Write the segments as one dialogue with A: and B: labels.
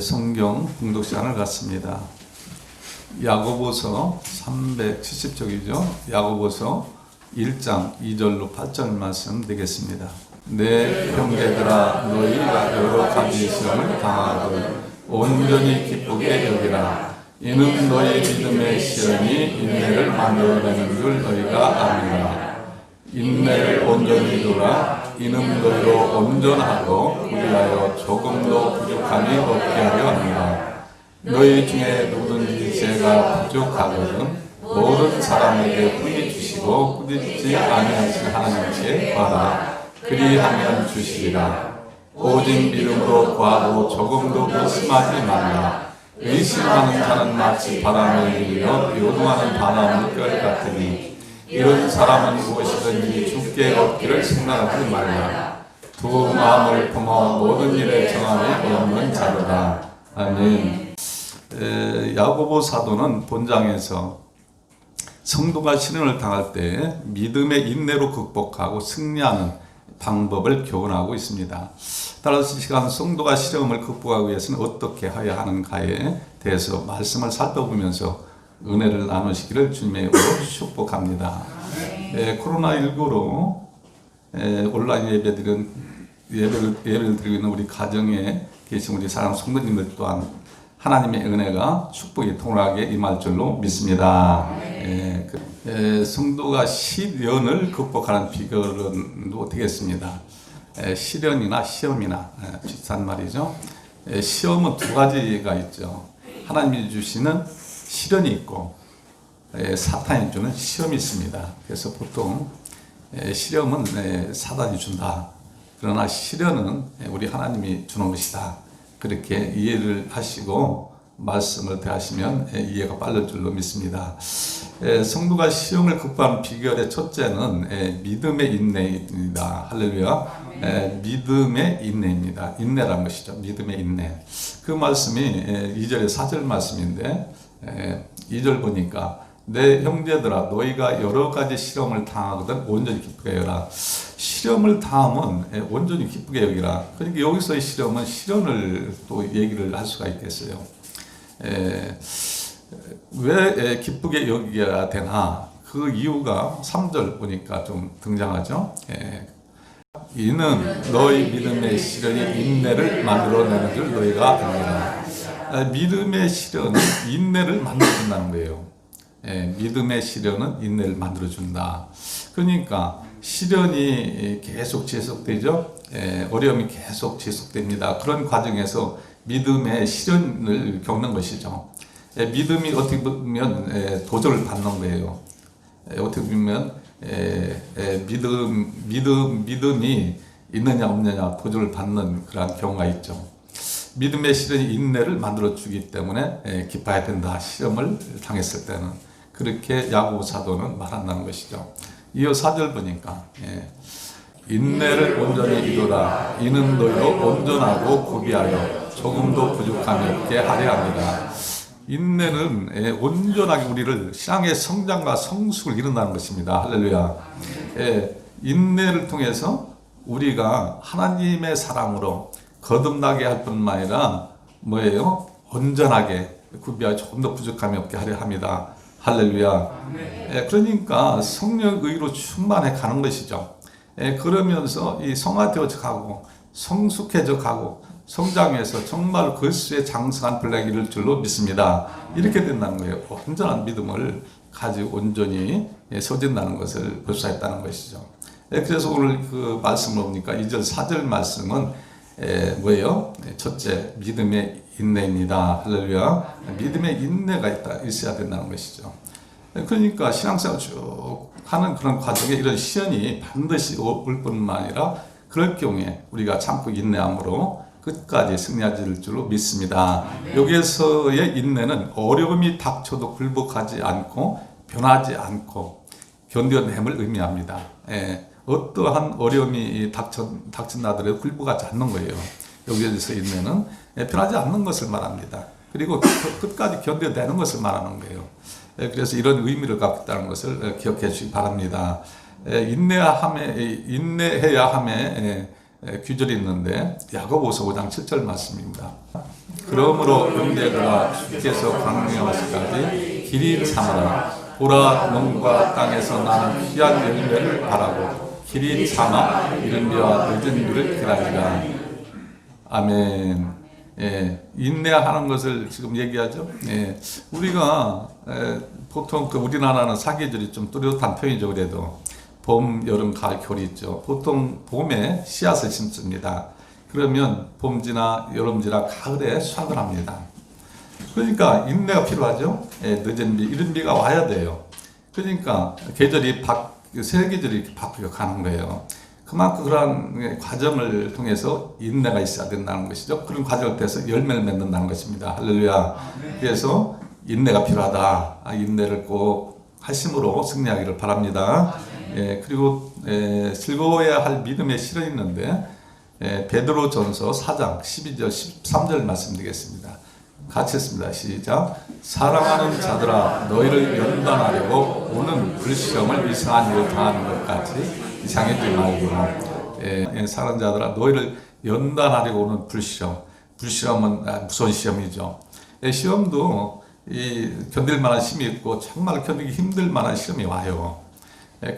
A: 성경 봉독 시간을 갖습니다. 야고보서 370쪽이죠. 야고보서 1장 2절로 8절 말씀 되겠습니다. 내 형제들아, 너희가 여러 가지 시험을 당하거든 온전히 기쁘게 여기라. 이는 너희 믿음의 시험이 인내를 만들어내는 줄 너희가 아니라. 인내를 온전히 두라. 이는 너희로 온전하고 우리하여 조금도 부족함이 없게 하려 합니다. 너희 중에 누구든지 죄가 부족하거든 모든 사람에게 뿌리 주시고 꾸짖지 아니하신 하나님께 구하라. 그리하면 주시리라. 오직 믿음으로 구하고 조금도 의심하지 말라. 의심하는 자는 마치 바람을 일으켜 요동하는 바다 물결 같으니 이런 사람은 무엇이든지 주께 얻기를 생각하지 말라. 두 마음을 품어 모든 일에 정함이 없는 자로다. 아멘. 야고보 사도는 본장에서 성도가 시련을 당할 때 믿음의 인내로 극복하고 승리하는 방법을 교훈하고 있습니다. 따라서 이 시간 성도가 시험을 극복하기 위해서는 어떻게 해야 하는가에 대해서 말씀을 살펴보면서 은혜를 나누시기를 주님의 이름으로 축복합니다. 코로나19로 온라인 예배를 드리고 있는 우리 가정에 계신 우리 사랑 성도님들 또한 하나님의 은혜가 축복이 통하게 임할 줄로 믿습니다. 성도가 시련을 극복하는 비결은 되겠습니다. 시련이나 시험이나 비슷한 말이죠. 시험은 두 가지가 있죠. 하나님이 주시는 시련이 있고 사탄이 주는 시험이 있습니다. 그래서 보통 시험은 사탄이 준다. 그러나 시련은 우리 하나님이 주는 것이다. 그렇게 이해를 하시고 말씀을 대하시면 이해가 빠를 줄로 믿습니다. 성도가 시험을 극복하는 비결의 첫째는 믿음의 인내입니다. 할렐루야. 믿음의 인내입니다. 인내란 것이죠. 믿음의 인내. 그 말씀이 2절의 4절 말씀인데 2절 보니까 내 형제들아, 너희가 여러 가지 시험을 당하거든 온전히 기쁘게 여기라. 시험을 당하면 온전히 기쁘게 여기라. 그러니까 여기서의 시험은 시련을 또 얘기를 할 수가 있겠어요. 왜 기쁘게 여겨야 되나? 그 이유가 3절 보니까 좀 등장하죠. 이는 너희 믿음의 시련이 인내를 만들어내는 줄 너희가 아니라. 믿음의 시련은 인내를 만들어준다는 거예요. 믿음의 시련은 인내를 만들어준다. 그러니까 시련이 계속 지속되죠. 어려움이 계속 지속됩니다. 그런 과정에서 믿음의 시련을 겪는 것이죠. 믿음이 어떻게 보면 도전을 받는 거예요. 어떻게 보면 믿음이 있느냐 없느냐 도전을 받는 그런 경우가 있죠. 믿음의 시련이 인내를 만들어주기 때문에 기뻐야 된다. 시험을 당했을 때는. 그렇게 야고보 사도는 말한다는 것이죠. 이어 4절 보니까 인내를 온전히 이루라. 이는 너희로 온전하고 고비하여 조금도 부족함이 없게 하려 합니다. 인내는 온전하게 우리를 신앙의 성장과 성숙을 이룬다는 것입니다. 할렐루야. 인내를 통해서 우리가 하나님의 사랑으로 거듭나게 할 뿐만 아니라 뭐예요? 온전하게 구비하여 조금 더 부족함이 없게 하려 합니다. 할렐루야. 그러니까 성령 의로 충만해 가는 것이죠. 그러면서 이 성화되어져 가고 성숙해져 가고 성장해서 정말 그리스도의 장성한 분량이 이룰 줄로 믿습니다. 이렇게 된다는 거예요. 온전한 믿음을 가지고 온전히 서진다는 것을 볼 수 있다는 것이죠. 그래서 오늘 그 말씀을 보니까 2절 4절 말씀은 뭐예요? 첫째, 믿음의 인내입니다. 할렐루야. 믿음의 인내가 있어야 된다는 것이죠. 그러니까 신앙생활 쭉 하는 그런 과정에 이런 시련이 반드시 올 뿐만 아니라 그럴 경우에 우리가 참고 인내함으로 끝까지 승리할 줄로 믿습니다. 여기에서의 인내는 어려움이 닥쳐도 굴복하지 않고 변하지 않고 견뎌냄을 의미합니다. 어떠한 어려움이 닥친다더라도 굴복하지 않는 거예요. 여기에서 인내는 변하지 않는 것을 말합니다. 그리고 끝까지 견뎌내는 것을 말하는 거예요. 그래서 이런 의미를 갖고 있다는 것을 기억해 주시기 바랍니다. 인내해야 함에 규절이 있는데 야고보서 5장 7절 말씀입니다. 그러므로 형제들아 주께서 강림하시까지 길이 참아라. 보라 농과 땅에서 나는 귀한 열매를 바라고 길이 참아 이른 비와 늦은 비를 기다리라. 아멘. 인내하는 것을 지금 얘기하죠. 우리가 보통 우리나라는 사계절이 좀 뚜렷한 편이죠. 그래도 봄, 여름, 가을, 겨울이 있죠. 보통 봄에 씨앗을 심습니다. 그러면 봄지나 여름지나 가을에 수확을 합니다. 그러니까 인내가 필요하죠. 늦은 비, 이른 비가 와야 돼요. 그러니까 계절이 세 계절이 이렇게 바뀌어 가는 거예요. 그만큼 그러한 과정을 통해서 인내가 있어야 된다는 것이죠. 그런 과정을 통해서 열매를 맺는다는 것입니다. 할렐루야. 그래서 인내가 필요하다. 인내를 꼭 하심으로 승리하기를 바랍니다. 그리고 즐거워야 할 믿음의 실현이 있는데 베드로전서 4장 12절 13절 말씀드리겠습니다. 같이 했습니다. 시작. 사랑하는 자들아 너희를 연단하려고 오는 불시험을 이상한 일을 당하는 것 같이 이상해지지 말고. 사랑하는 자들아 너희를 연단하려고 오는 불시험은 무서운 시험이죠. 시험도 견딜 만한 시험이 있고 정말 견디기 힘들 만한 시험이 와요.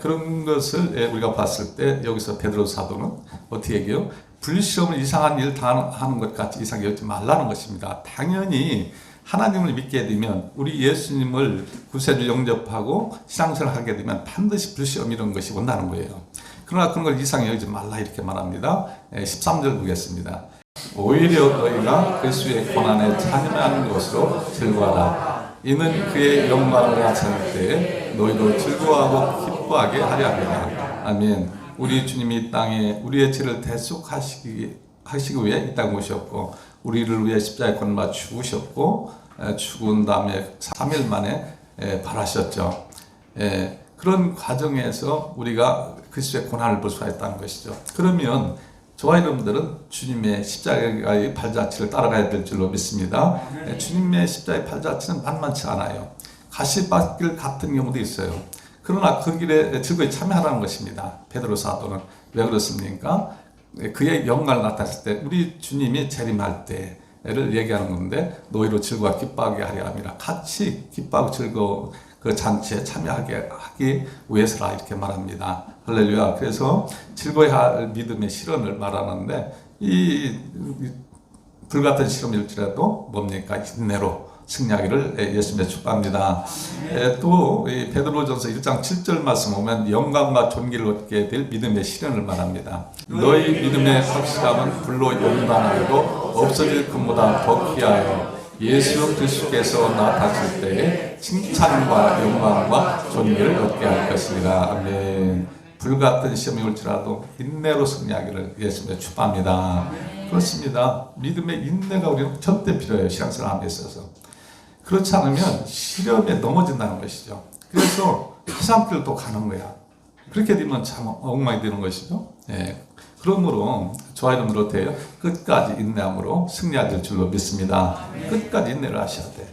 A: 그런 것을 우리가 봤을 때 여기서 베드로 사도는 어떻게 얘기해요? 불시험을 이상한 일을 당하는 것 같이 이상하게 여기지 말라는 것입니다. 당연히 하나님을 믿게 되면 우리 예수님을 구세주 영접하고 신앙생활을 하게 되면 반드시 불시험 이런 것이 온다는 거예요. 그러나 그런 걸 이상히 여기지 말라 이렇게 말합니다. 13절 보겠습니다. 오히려 너희가 그리스도의 고난에 참여하는 것으로 즐거워하라. 이는 그의 영광을 나타낼 때 너희도 즐거워하고 기뻐하게 하려 합니다. 아멘. 우리 주님이 이 땅에 우리의 죄를 대속하시기 위해 이 땅에 오셨고 우리를 위해 십자가에 걸려 죽으셨고 죽은 다음에 3일 만에 발하셨죠. 그런 과정에서 우리가 그리스도의 고난을 볼 수가 있다는 것이죠. 그러면 저와 여러분들은 주님의 십자가의 발자취를 따라가야 될 줄로 믿습니다. 주님의 십자가의 발자취는 만만치 않아요. 가시밭길 같은 경우도 있어요. 그러나 그 길에 즐거이 참여하라는 것입니다. 베드로 사도는 왜 그렇습니까? 그의 영광을 나타냈을 때 우리 주님이 재림할 때를 얘기하는 건데 너희로 즐거워 기뻐하게 하려 함이라. 같이 기뻐하고 즐거워 그 잔치에 참여하게 하기 위해서라 이렇게 말합니다. 할렐루야. 그래서 즐거워야 할 믿음의 실현을 말하는데 이 불같은 실험일지라도 뭡니까? 인내로 승리하기를 예수님의 축복합니다. 또 베드로전서 1장 7절 말씀 보면 영광과 존귀를 얻게 될 믿음의 실현을 말합니다. 너희 믿음의 확실함은 불로 연단하여도 없어질 것보다 더 귀하여 예수 그리스도께서 나타나실 때에 칭찬과 영광과 존귀를 얻게 할 것이니라. 아멘. 불같은 시험이 올지라도 인내로 승리하기를 예수님의 축복합니다. 그렇습니다. 믿음의 인내가 우리는 절대 필요해요. 신앙생활에 있어서. 그렇지 않으면 시련에 넘어진다는 것이죠. 그래서 해산길을 또 가는 거야. 그렇게 되면 참 엉망이 되는 것이죠. 그러므로 저와 여러분들 어때요? 끝까지 인내함으로 승리할 줄로 믿습니다. 끝까지 인내를 하셔야 돼.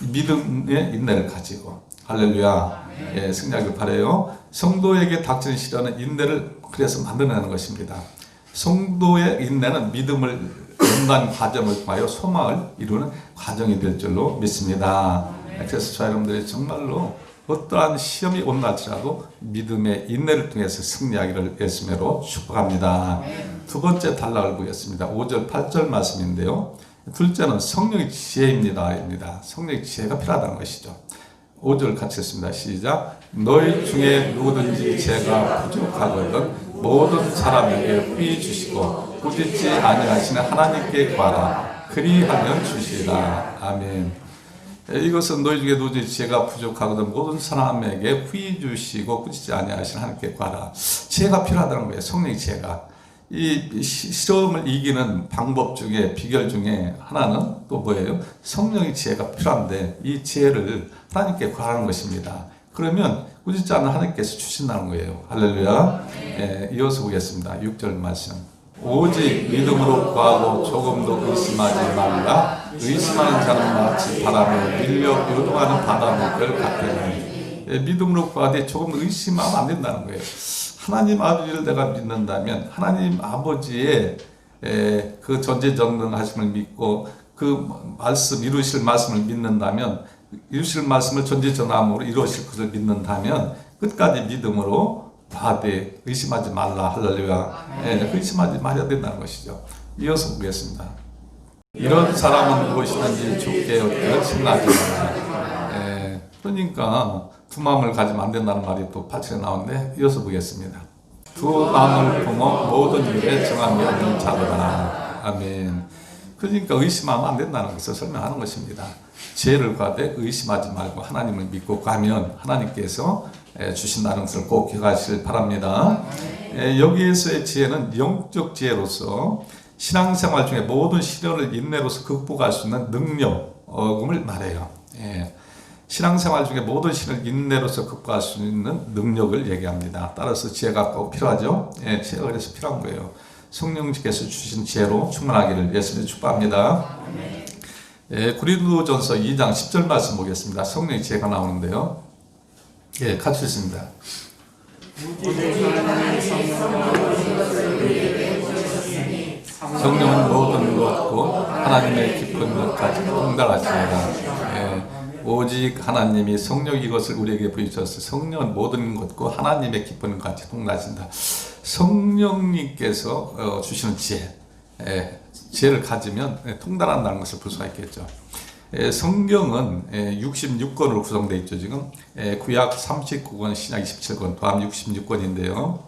A: 믿음의 인내를 가지고 할렐루야. 승리하길 바라요. 성도에게 닥치는 시련은 인내를 그래서 만들어내는 것입니다. 성도의 인내는 믿음을 연단 과정을 통하여 소망을 이루는 과정이 될 줄로 믿습니다. 그래서 저와 여러분들이 정말로 어떠한 시험이 온날지라도 믿음의 인내를 통해서 승리하기를 예수님으로 축복합니다. 두 번째 단락을 보겠습니다. 5절 8절 말씀인데요. 둘째는 성령의 지혜입니다. 성령의 지혜가 필요하다는 것이죠. 5절 같이 했습니다. 시작. 너희 중에 누구든지 지혜가 부족하거든 모든 사람에게 후히 주시고 꾸짖지 아니하시는 하나님께 구하라. 그리하면 주시리라. 아멘. 이것은 너희 중에 누구든지 지혜가 부족하거든 모든 사람에게 후히 주시고 꾸짖지 아니하시는 하나님께 구하라. 지혜가 필요하다는 거예요. 성령의 지혜가. 이 시험을 이기는 방법 중에 비결 중에 하나는 또 뭐예요? 성령의 지혜가 필요한데 이 지혜를 하나님께 구하는 것입니다. 그러면 꾸짖지 않는 하나님께서 주신다는 거예요. 할렐루야. 이어서 보겠습니다. 6절 말씀. 오직 믿음으로 구하고 조금도 의심하지 말라. 의심하는 자는 마치 바람에 밀려 요동하는 바다물결 같으니. 믿음으로 구하되 조금 의심하면 안 된다는 거예요. 하나님 아버지를 내가 믿는다면 하나님 아버지의 그 전지전능하심을 믿고 그 말씀, 이루실 말씀을 믿는다면, 이루실 말씀을 전지전능함으로 이루실 것을 믿는다면 끝까지 믿음으로 봐되 의심하지 말라. 할렐루야. 의심하지 말아야 된다는 것이죠. 이어서 보겠습니다. 이런 사람은 무엇이든지 주께 얻기를 신나지 마라. 그러니까 두 마음을 가지면 안 된다는 말이 또 8절에 나오는데 이어서 보겠습니다. 두 마음을 품어 모든 일에 정함이 없는 자들아. 아멘. 그러니까 의심하면 안 된다는 것을 설명하는 것입니다. 지혜를 구하되 의심하지 말고 하나님을 믿고 가면 하나님께서 주신다는 것을 꼭 기억하시길 바랍니다. 여기에서의 지혜는 영적 지혜로서 신앙생활 중에 모든 시련을 인내로서 극복할 수 있는 능력을 말해요. 신앙생활 중에 모든 시련을 인내로서 극복할 수 있는 능력을 얘기합니다. 따라서 지혜가 꼭 필요하죠. 지혜가 그래서 필요한 거예요. 성령님께서 주신 지혜로 충만하기를 예수님 축복합니다. 고린도전서 2장 10절 말씀 보겠습니다. 성령의 지혜가 나오는데요. 같이 읽습니다. 성령은 모든 것고 하나님의 깊은 것까지 통달하시니라. 오직 하나님이 성령 이것을 우리에게 부여주셨어요. 성령은 모든 것고 하나님의 깊은 것까지 통달하신다. 성령님께서 주시는 지혜, 지혜를 가지면 통달한다는 것을 볼 수가 있겠죠. 성경은 66권으로 구성되어 있죠. 지금 구약 39권, 신약 27권, 도합 66권인데요.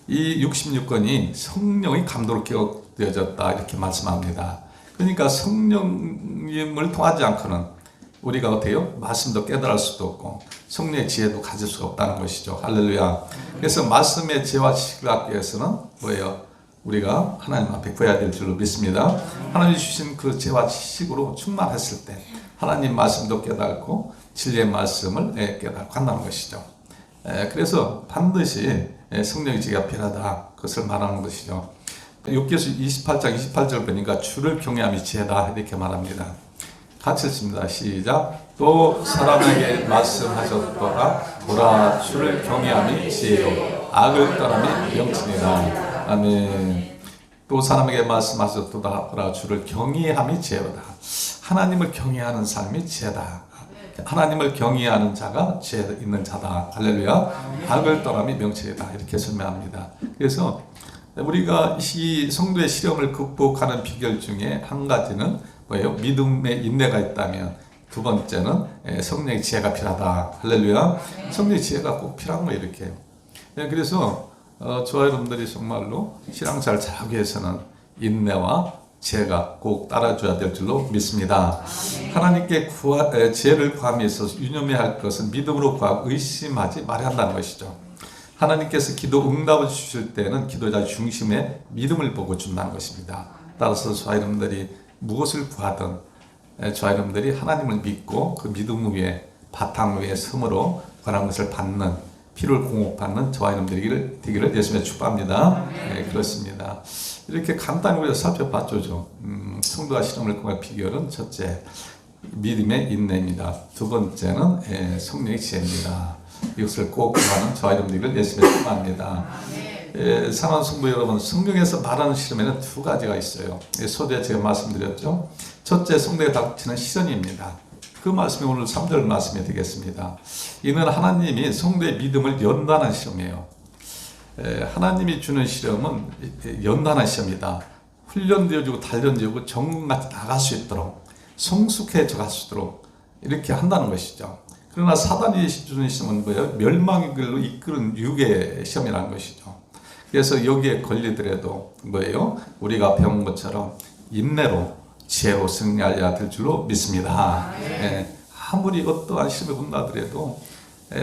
A: 이 66권이 성령의 감도로 기억되어졌다 이렇게 말씀합니다. 그러니까 성령님을 통하지 않고는 우리가 어때요? 말씀도 깨달을 수도 없고 성령의 지혜도 가질 수가 없다는 것이죠. 할렐루야. 그래서 말씀의 지혜와 지식을 갖기 위해서는 뭐예요? 우리가 하나님 앞에 구해야 될 줄로 믿습니다. 하나님 주신 그 지혜와 지식으로 충만했을 때 하나님 말씀도 깨닫고 진리의 말씀을 깨닫고 한다는 것이죠. 그래서 반드시 성령의 지혜가 필요하다. 그것을 말하는 것이죠. 욥기서 28장 28절 보니까 주를 경외함이 지혜다 이렇게 말합니다. 같이 읽습니다. 시작. 또 사람에게 말씀하셨더라. 보라, 주를 경외함이 지혜요 악을 떠남이 명칭이다. 아멘. 또 사람에게 말씀하셨도다. 보라, 주를 경외함이 지혜로다. 하나님을 경외하는 삶이 지혜다. 하나님을 경외하는 자가 지혜 있는 자다. 할렐루야. 악을 떠남이 명칭이다. 이렇게 설명합니다. 그래서 우리가 이 성도의 시험을 극복하는 비결 중에 한 가지는 뭐예요? 믿음의 인내가 있다면, 두 번째는 성령의 지혜가 필요하다. 할렐루야. 성령의 지혜가 꼭 필요한 거예요. 이렇게. 그래서 저와 여러분들이 정말로 신앙생활을 잘하기 위해서는 인내와 지혜가 꼭 따라줘야 될 줄로 믿습니다. 하나님께 지혜를 구함에 있어서 유념해야 할 것은 믿음으로 구하고 의심하지 말아야 한다는 것이죠. 하나님께서 기도 응답을 주실 때는 기도자 중심의 믿음을 보고 준다는 것입니다. 따라서 저와 여러분들이 무엇을 구하든 저와 여러분들이 하나님을 믿고 그 믿음 위에 바탕 위에 섬으로 권한 것을 받는, 피를 공급받는 저와 여러분들이 되기를 예수님의 축복합니다. 그렇습니다. 이렇게 간단히 우리가 살펴봤죠. 성도가 시험을 극복할 비결은 첫째, 믿음의 인내입니다. 두 번째는 성령의 지혜입니다. 이것을 꼭 구하는 저와 여러분들을 예수님의 축복합니다. 사랑하는 성도 여러분, 성경에서 말하는 시험에는 두 가지가 있어요. 소두에 제가 말씀드렸죠. 첫째, 성도에 닥치는 시련입니다. 그 말씀이 오늘 3절 말씀이 되겠습니다. 이는 하나님이 성도의 믿음을 연단하는 시험이에요. 하나님이 주는 시험은 연단하는 시험이다. 훈련되어지고 단련되고 정금같이 나갈 수 있도록, 성숙해져 갈 수 있도록 이렇게 한다는 것이죠. 그러나 사단이 주는 시험은 뭐예요? 멸망의 길로 이끄는 유괴의 시험이라는 것이죠. 그래서 여기에 걸리더라도 뭐예요? 우리가 배운 것처럼 인내로 지혜로 승리하여야 될 줄로 믿습니다. 아무리 어떠한 시험에 온다더라도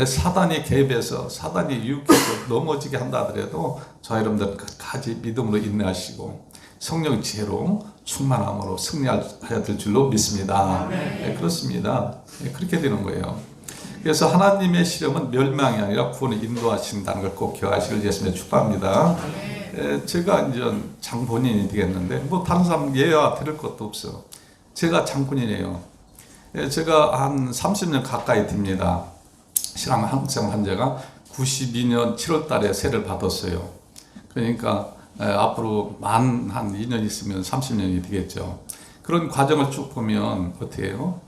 A: 사단이 개입해서 사단이 유혹해서 넘어지게 한다 하더라도 저 여러분들 끝까지 믿음으로 인내하시고 성령 지혜로 충만함으로 승리하여야 될 줄로 믿습니다. 그렇습니다. 그렇게 되는 거예요. 그래서 하나님의 시험은 멸망이 아니라 구원에 인도하신다는 걸 꼭 기억하시길 예수님의 축복합니다. 제가 이제 장본인이 되겠는데 뭐 다른 사람 예와 들을 것도 없어. 제가 장본인이에요. 제가 한 30년 가까이 됩니다. 신앙 한국생 환자가 92년 7월 달에 세를 받았어요. 그러니까 앞으로 한 2년 있으면 30년이 되겠죠. 그런 과정을 쭉 보면 어떻게 해요?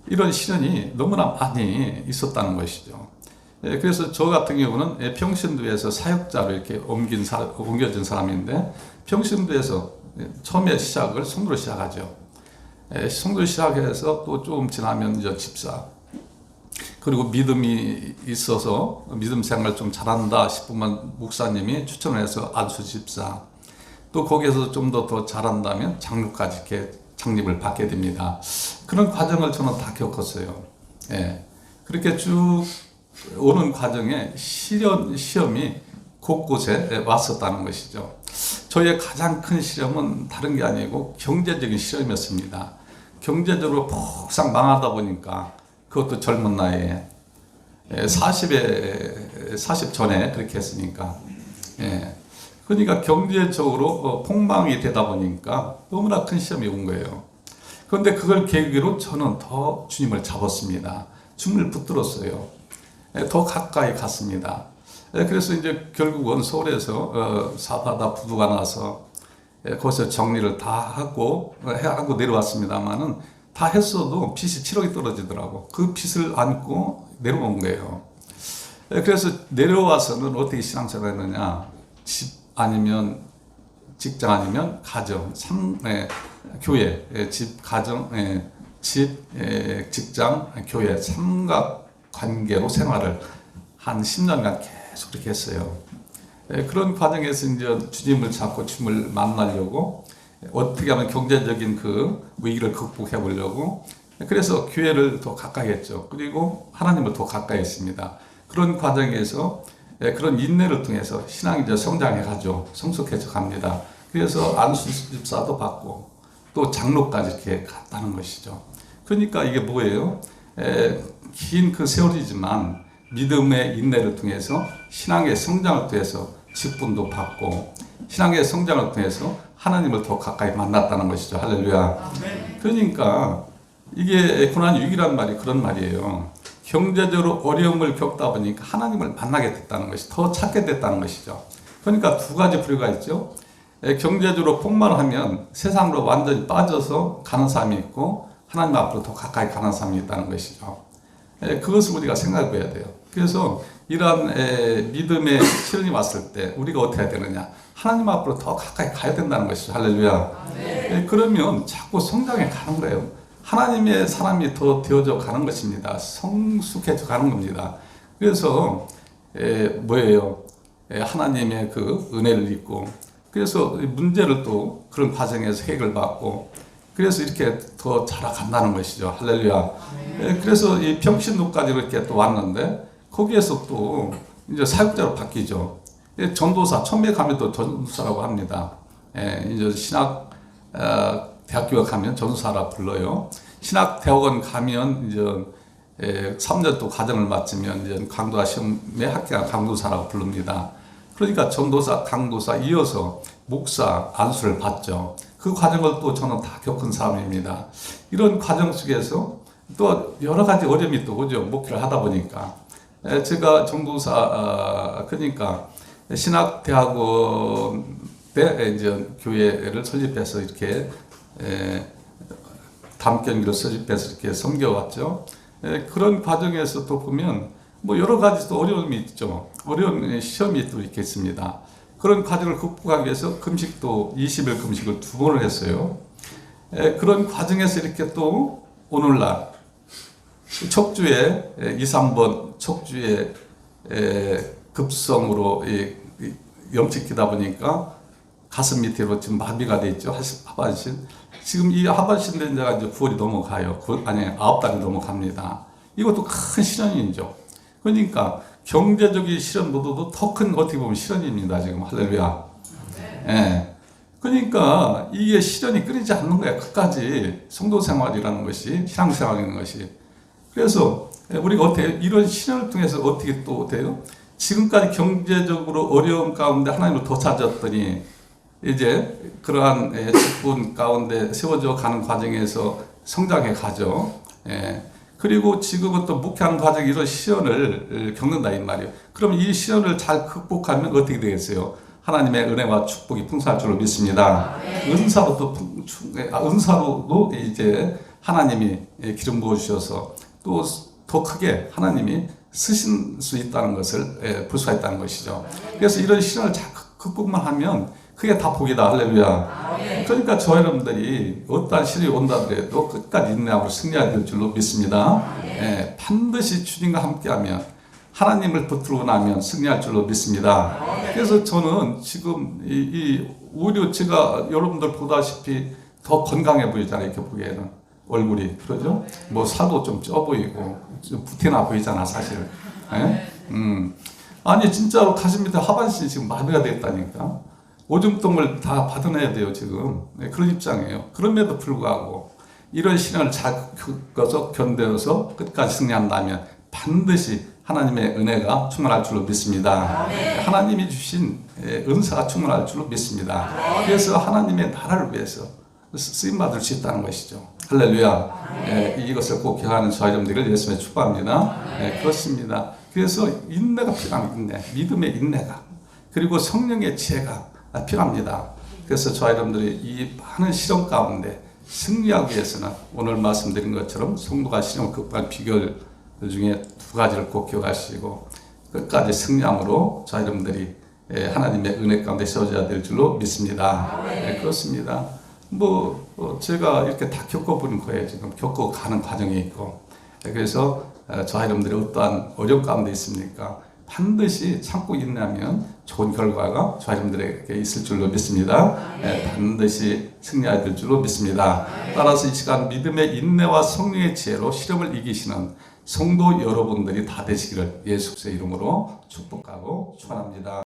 A: 이런 시련이 너무나 많이 있었다는 것이죠. 그래서 저 같은 경우는 평신도에서 사역자로 이렇게 옮겨진 사람인데, 평신도에서 처음에 시작을 성도로 시작하죠. 성도로 시작해서 또 조금 지나면 이제 집사, 그리고 믿음이 있어서 믿음 생활 좀 잘한다 싶으면 목사님이 추천을 해서 안수 집사, 또 거기에서 좀 더 잘한다면 장로까지 이렇게 창립을 받게 됩니다. 그런 과정을 저는 다 겪었어요. 그렇게 쭉 오는 과정에 시험이 곳곳에 왔었다는 것이죠. 저의 가장 큰 시험은 다른 게 아니고 경제적인 시험이었습니다. 경제적으로 폭삭 망하다 보니까, 그것도 젊은 나이에 40 전에 그렇게 했으니까, 그러니까 경제적으로 폭망이 되다 보니까 너무나 큰 시험이 온 거예요. 그런데 그걸 계기로 저는 더 주님을 잡았습니다. 주님을 붙들었어요. 더 가까이 갔습니다. 그래서 이제 결국은 서울에서 사바다 부두가 나서 거기서 정리를 다 하고 내려왔습니다만은, 다 했어도 빚이 7억이 떨어지더라고. 그 빚을 안고 내려온 거예요. 그래서 내려와서는 어떻게 신앙생활을 했느냐, 집 아니면 직장 아니면 가정, 교회, 집, 가정, 집, 직장, 교회, 삼각 관계로 생활을 한 10년간 계속 그렇게 했어요. 그런 과정에서 이제 주님을 찾고 주님을 만나려고, 어떻게 하면 경제적인 그 위기를 극복해 보려고, 그래서 교회를 더 가까이 했죠. 그리고 하나님을 더 가까이 했습니다. 그런 과정에서 그런 인내를 통해서 신앙이 이제 성장해 가죠. 성숙해져 갑니다. 그래서 안수 집사도 받고 또 장로까지 이렇게 갔다는 것이죠. 그러니까 이게 뭐예요? 긴 그 세월이지만 믿음의 인내를 통해서 신앙의 성장을 통해서 직분도 받고, 신앙의 성장을 통해서 하나님을 더 가까이 만났다는 것이죠. 할렐루야. 그러니까 이게 고난 위기란 말이 그런 말이에요. 경제적으로 어려움을 겪다 보니까 하나님을 만나게 됐다는 것이, 더 찾게 됐다는 것이죠. 그러니까 두 가지 부류가 있죠. 경제적으로 폭발하면 세상으로 완전히 빠져서 가는 사람이 있고, 하나님 앞으로 더 가까이 가는 사람이 있다는 것이죠. 그것을 우리가 생각해야 돼요. 그래서 이러한 믿음의 시련이 왔을 때 우리가 어떻게 해야 되느냐, 하나님 앞으로 더 가까이 가야 된다는 것이죠. 할렐루야. 그러면 자꾸 성장해 가는 거예요. 하나님의 사람이 더 되어져 가는 것입니다. 성숙해져 가는 겁니다. 그래서 뭐예요? 하나님의 그 은혜를 입고, 그래서 문제를 또 그런 과정에서 해결을 받고, 그래서 이렇게 더 자라간다는 것이죠. 할렐루야. 그래서 이 평신도까지 이렇게 또 왔는데, 거기에서 또 이제 사역자로 바뀌죠. 전도사, 처음에 가면 또 전도사라고 합니다. 이제 신학 대학교에 가면 전도사라 불러요. 신학대학원 가면 이제 3년 또 과정을 마치면 이제 강도사 시험에 합격한 강도사라고 부릅니다. 그러니까 전도사, 강도사 이어서 목사 안수를 받죠. 그 과정을 또 저는 다 겪은 사람입니다. 이런 과정 속에서 또 여러 가지 어려움이 또 오죠. 목회를 하다 보니까. 제가 전도사, 그러니까 신학대학원 때 이제 교회를 설립해서 이렇게 담견기를 설립해서 이렇게 섬겨왔죠. 그런 과정에서 또 보면 뭐 여러 가지 또 어려움이 있죠. 어려운 시험이 또 이렇게 있습니다. 그런 과정을 극복하기 위해서 금식도 20일 금식을 2번을 했어요. 그런 과정에서 이렇게 또 오늘날 척주에 2, 3번 척주에 급성으로 염증기다 보니까 가슴 밑으로 지금 마비가 돼 있죠. 하반신. 지금 이 하반신 된 자가 이제 9월이 넘어가요. 9달이 넘어갑니다. 이것도 큰 시련이죠. 그러니까 경제적인 시련보다도 더 큰 어떻게 보면 시련입니다. 지금 할렐루야. 그러니까 이게 시련이 끊이지 않는 거야. 끝까지 성도 생활이라는 것이, 신앙 생활이라는 것이. 그래서 우리가 어떻게 이런 시련을 통해서 어떻게 또 돼요? 지금까지 경제적으로 어려움 가운데 하나님을 더 찾았더니 이제 그러한 직분 가운데 세워져 가는 과정에서 성장해 가죠. 그리고 지금은 또 목회하는 과정에 이런 시련을 겪는다 이 말이에요. 그럼 이 시련을 잘 극복하면 어떻게 되겠어요? 하나님의 은혜와 축복이 풍성할 줄로 믿습니다. 은사로도 이제 하나님이 기름 부어 주셔서 또 더 크게 하나님이 쓰실 수 있다는 것을 볼 수가 있다는 것이죠. 그래서 이런 시련을 잘 극복만 하면 그게 다 복이다. 할렐루야. 그러니까 저 여러분들이 어떠한 시련이 온다 그래도 끝까지 인내하고 승리해야 될 줄로 믿습니다. 반드시 주님과 함께하면 하나님을 붙들고 나면 승리할 줄로 믿습니다. 그래서 저는 지금 오히려 제가 여러분들 보다시피 더 건강해 보이잖아요. 이렇게 보기에는. 얼굴이 그러죠? 뭐 살도 좀 쪄 보이고 좀 부티나 보이잖아 사실. 아니 진짜로 가슴 밑에 하반신이 지금 마비가 됐다니까. 오줌통을 다 받아내야 돼요 지금. 그런 입장이에요. 그럼에도 불구하고 이런 시련을 잘 견뎌서 끝까지 승리한다면 반드시 하나님의 은혜가 충만할 줄로 믿습니다. 하나님이 주신 은사가 충만할 줄로 믿습니다. 그래서 하나님의 나라를 위해서 쓰임받을 수 있다는 것이죠. 할렐루야. 이것을 꼭 기억하는 저와 여러분들을 예수님의 축복합니다. 그렇습니다. 그래서 인내가 필요합니다. 믿음의 인내가. 그리고 성령의 지혜가 필요합니다. 그래서 저와 여러분들이 이 많은 시련 가운데 승리하기 위해서는 오늘 말씀드린 것처럼 성도가 시련을 극복할 비결 중에 두 가지를 꼭 기억하시고 끝까지 승리함으로 저와 여러분들이 하나님의 은혜 가운데 세워져야 될 줄로 믿습니다. 그렇습니다. 제가 이렇게 다 겪어보는 거예요. 지금 겪어가는 과정이 있고. 그래서 저와 여러분들이 어떠한 어려움 가운데 있습니까? 반드시 참고 인내하면 좋은 결과가 저와 여러분들에게 있을 줄로 믿습니다. 반드시 승리해야 될 줄로 믿습니다. 따라서 이 시간 믿음의 인내와 성령의 지혜로 시험을 이기시는 성도 여러분들이 다 되시기를 예수 그리스도의 이름으로 축복하고 축원합니다.